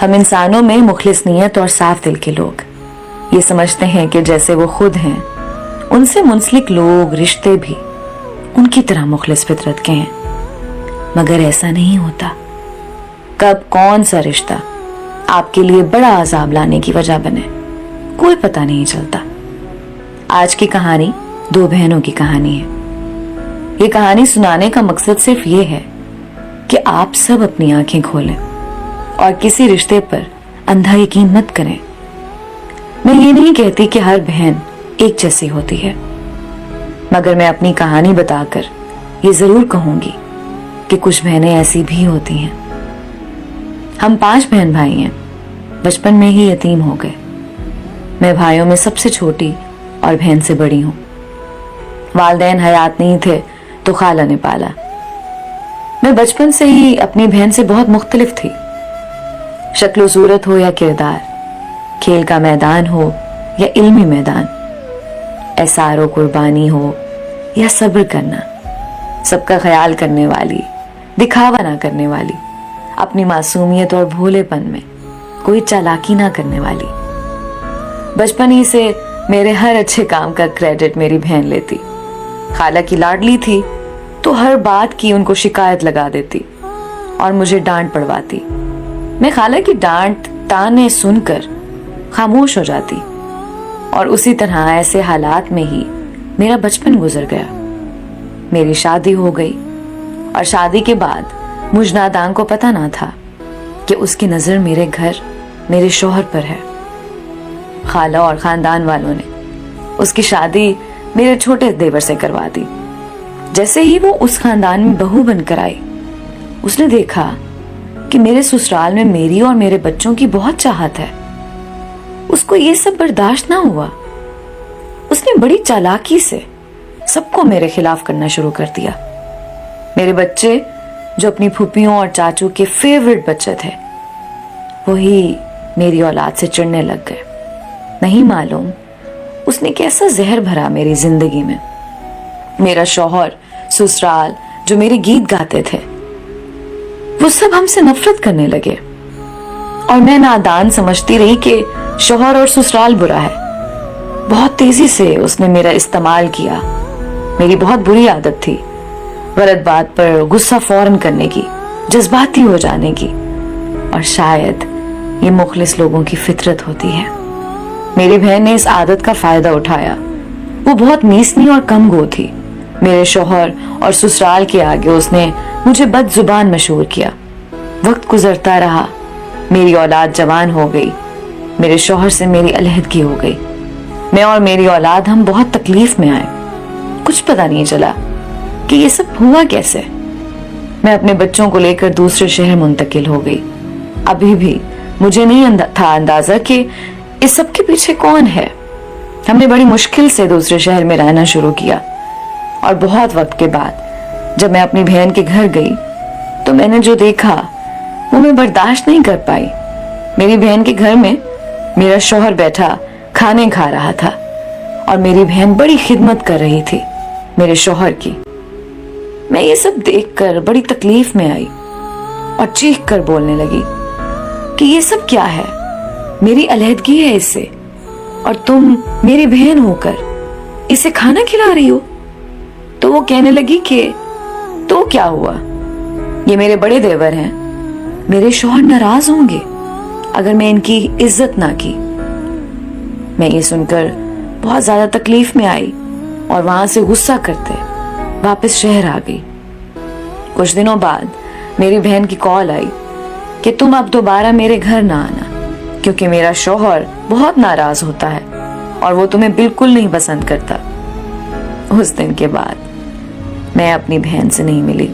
ہم انسانوں میں مخلص نیت اور صاف دل کے لوگ یہ سمجھتے ہیں کہ جیسے وہ خود ہیں ان سے منسلک لوگ رشتے بھی ان کی طرح مخلص فطرت کے ہیں، مگر ایسا نہیں ہوتا۔ کب کون سا رشتہ آپ کے لیے بڑا عذاب لانے کی وجہ بنے کوئی پتہ نہیں چلتا۔ آج کی کہانی دو بہنوں کی کہانی ہے۔ یہ کہانی سنانے کا مقصد صرف یہ ہے کہ آپ سب اپنی آنکھیں کھولیں اور کسی رشتے پر اندھا یقین مت کریں۔ میں یہ نہیں کہتی کہ ہر بہن ایک جیسی ہوتی ہے، مگر میں اپنی کہانی بتا کر یہ ضرور کہوں گی کہ کچھ بہنیں ایسی بھی ہوتی ہیں۔ ہم 5 بہن بھائی ہیں، بچپن میں ہی یتیم ہو گئے۔ میں بھائیوں میں سب سے چھوٹی اور بہن سے بڑی ہوں۔ والدین حیات نہیں تھے تو خالہ نے پالا۔ میں بچپن سے ہی اپنی بہن سے بہت مختلف تھی، شکل و صورت ہو یا کردار، کھیل کا میدان ہو یا علمی میدان، احسار و قربانی ہو یا صبر کرنا، سب کا خیال کرنے والی، دکھاوا نہ کرنے والی، اپنی معصومیت اور بھولے پن میں کوئی چالاکی نہ کرنے والی۔ بچپن ہی سے میرے ہر اچھے کام کا کریڈٹ میری بہن لیتی۔ خالہ کی لاڈلی تھی تو ہر بات کی ان کو شکایت لگا دیتی اور مجھے ڈانٹ پڑواتی۔ میں خالہ کی ڈانٹ تانے سن کر خاموش ہو جاتی اور اسی طرح ایسے حالات میں ہی میرا بچپن گزر گیا۔ میری شادی ہو گئی اور شادی کے بعد مجھ نادان کو پتہ نہ تھا کہ اس کی نظر میرے گھر میرے شوہر پر ہے۔ خالہ اور خاندان والوں نے اس کی شادی میرے چھوٹے دیور سے کروا دی۔ جیسے ہی وہ اس خاندان میں بہو بن کر آئی، اس نے دیکھا کہ میرے سسرال میں میری اور میرے بچوں کی بہت چاہت ہے۔ اس کو یہ سب برداشت نہ ہوا۔ اس نے بڑی چالاکی سے سب کو میرے خلاف کرنا شروع کر دیا۔ میرے بچے جو اپنی پھوپھیوں اور چاچو کے فیورٹ بچے تھے، وہی میری اولاد سے چڑھنے لگ گئے۔ نہیں معلوم اس نے کیسا زہر بھرا میری زندگی میں۔ میرا شوہر، سسرال جو میرے گیت گاتے تھے، وہ سب ہم سے نفرت کرنے لگے اور میں نادان سمجھتی رہی کہ شوہر اور سسرال برا ہے۔ بہت تیزی سے اس نے میرا استعمال کیا۔ میری بہت بری عادت تھی غلط بات پر غصہ فوراً کرنے کی، جذباتی ہو جانے کی، اور شاید یہ مخلص لوگوں کی فطرت ہوتی ہے۔ میری بہن نے اس عادت کا فائدہ اٹھایا۔ وہ بہت نیسنی اور کم گو تھی۔ میرے شوہر اور سسرال کے آگے اس نے مجھے بد زبان مشہور کیا۔ وقت گزرتا رہا، میری اولاد جوان ہو گئی، میرے شوہر سے میری علیحدگی ہو گئی۔ میں اور میری اولاد ہم بہت تکلیف میں آئے۔ کچھ پتہ نہیں چلا کہ یہ سب ہوا کیسے۔ میں اپنے بچوں کو لے کر دوسرے شہر منتقل ہو گئی۔ ابھی بھی مجھے نہیں تھا اندازہ کہ اس سب کے پیچھے کون ہے۔ ہم نے بڑی مشکل سے دوسرے شہر میں رہنا شروع کیا، اور بہت وقت کے بعد جب میں اپنی بہن کے گھر گئی تو میں نے جو دیکھا وہ میں برداشت نہیں کر پائی۔ میری بہن کے گھر میں میرا شوہر بیٹھا کھانے کھا رہا تھا اور میری بہن بڑی خدمت کر رہی تھی میرے شوہر کی۔ میں یہ سب دیکھ کر بڑی تکلیف میں آئی اور چیخ کر بولنے لگی کہ یہ سب کیا ہے؟ میری علیحدگی ہے اس سے، اور تم میری بہن ہو کر اسے کھانا کھلا رہی ہو۔ تو وہ کہنے لگی کہ تو کیا ہوا، یہ میرے بڑے دیور ہیں، میرے شوہر ناراض ہوں گے اگر میں ان کی عزت نہ کی۔ میں یہ سن کر بہت زیادہ تکلیف میں آئی اور وہاں سے غصہ کرتے واپس شہر آ گئی۔ کچھ دنوں بعد میری بہن کی کال آئی کہ تم اب دوبارہ میرے گھر نہ آنا، کیونکہ میرا شوہر بہت ناراض ہوتا ہے اور وہ تمہیں بالکل نہیں پسند کرتا۔ اس دن کے بعد میں اپنی بہن سے نہیں ملی۔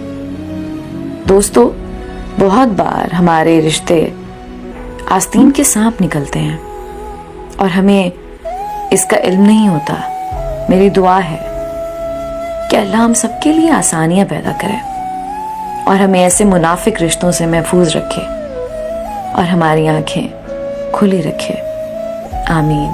دوستو، بہت بار ہمارے رشتے آستین کے سانپ نکلتے ہیں اور ہمیں اس کا علم نہیں ہوتا۔ میری دعا ہے کہ اللہ ہم سب کے لیے آسانیاں پیدا کرے اور ہمیں ایسے منافق رشتوں سے محفوظ رکھے اور ہماری آنکھیں کھلی رکھے۔ آمین۔